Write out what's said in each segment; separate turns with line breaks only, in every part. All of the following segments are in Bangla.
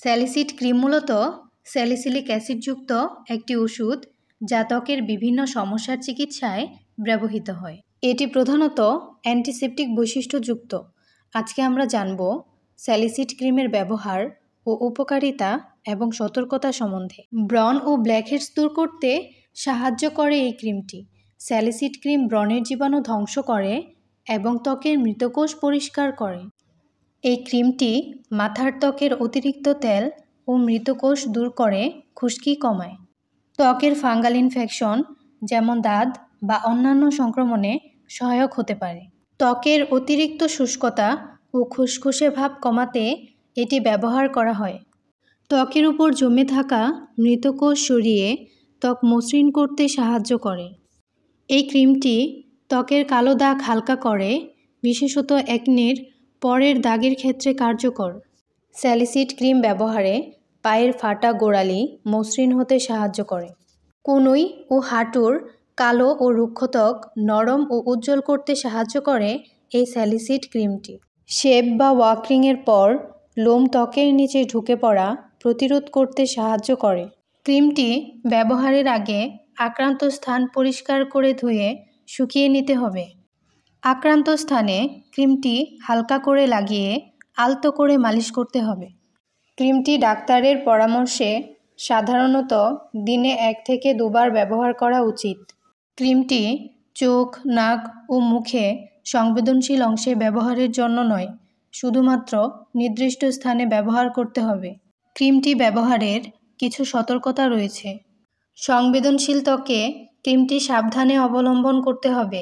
স্যালিসিড ক্রিম মূলত স্যালিসিলিক অ্যাসিডযুক্ত একটি ওষুধ যা ত্বকের বিভিন্ন সমস্যার চিকিৎসায় ব্যবহৃত হয়। এটি প্রধানত অ্যান্টিসেপটিক বৈশিষ্ট্যযুক্ত। আজকে আমরা জানব স্যালিসিড ক্রিমের ব্যবহার ও উপকারিতা এবং সতর্কতা সম্বন্ধে। ব্রণ ও ব্ল্যাকহেডস দূর করতে সাহায্য করে এই ক্রিমটি। স্যালিসিড ক্রিম ব্রণের জীবাণু ধ্বংস করে এবং ত্বকের মৃতকোষ পরিষ্কার করে। এই ক্রিমটি মাথার ত্বকের অতিরিক্ত তেল ও মৃতকোষ দূর করে খুশকি কমায়। ত্বকের ফাঙ্গাল ইনফেকশন যেমন দাঁত বা অন্যান্য সংক্রমণে সহায়ক হতে পারে। ত্বকের অতিরিক্ত শুষ্কতা ও খুসখুসে ভাব কমাতে এটি ব্যবহার করা হয়। ত্বকের উপর জমে থাকা মৃতকোষ সরিয়ে ত্বক মসৃণ করতে সাহায্য করে। এই ক্রিমটি ত্বকের কালো দাগ হালকা করে, বিশেষত একনির পরের দাগের ক্ষেত্রে কার্যকর। স্যালিসিড ক্রিম ব্যবহারে পায়ের ফাটা গোড়ালি মসৃণ হতে সাহায্য করে। কনুই ও হাঁটুর কালো ও রুক্ষ ত্বক নরম ও উজ্জ্বল করতে সাহায্য করে এই স্যালিসিড ক্রিমটি। শেভ বা ওয়াকরিংয়ের পর লোম ত্বকের নিচে ঢুকে পড়া প্রতিরোধ করতে সাহায্য করে। ক্রিমটি ব্যবহারের আগে আক্রান্ত স্থান পরিষ্কার করে ধুয়ে শুকিয়ে নিতে হবে। আক্রান্ত স্থানে ক্রিমটি হালকা করে লাগিয়ে আলতো করে মালিশ করতে হবে। ক্রিমটি ডাক্তারের পরামর্শে সাধারণত দিনে 1 থেকে 2 বার ব্যবহার করা উচিত। ক্রিমটি চোখ, নাক ও মুখে সংবেদনশীল অংশে ব্যবহারের জন্য নয়, শুধুমাত্র নির্দিষ্ট স্থানে ব্যবহার করতে হবে। ক্রিমটি ব্যবহারের কিছু সতর্কতা রয়েছে। সংবেদনশীল ত্বকে ক্রিমটি সাবধানে অবলম্বন করতে হবে।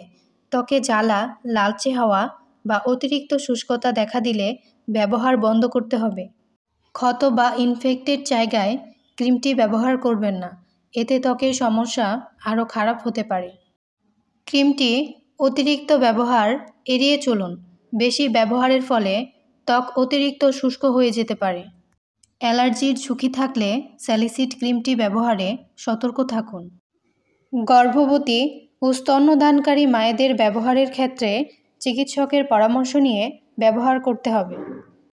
ত্বকে জ্বালা, লালচে হওয়া বা অতিরিক্ত শুষ্কতা দেখা দিলে ব্যবহার বন্ধ করতে হবে। ক্ষত বা ইনফেক্টেড জায়গায় ক্রিমটি ব্যবহার করবেন না, এতে ত্বকের সমস্যা আরও খারাপ হতে পারে। ক্রিমটি অতিরিক্ত ব্যবহার এড়িয়ে চলুন। বেশি ব্যবহারের ফলে ত্বক অতিরিক্ত শুষ্ক হয়ে যেতে পারে। অ্যালার্জির ঝুঁকি থাকলে স্যালিসিড ক্রিমটি ব্যবহারে সতর্ক থাকুন। গর্ভবতী ও স্তন্যদানকারী মায়েদের ব্যবহারের ক্ষেত্রে চিকিৎসকের পরামর্শ নিয়ে ব্যবহার করতে হবে।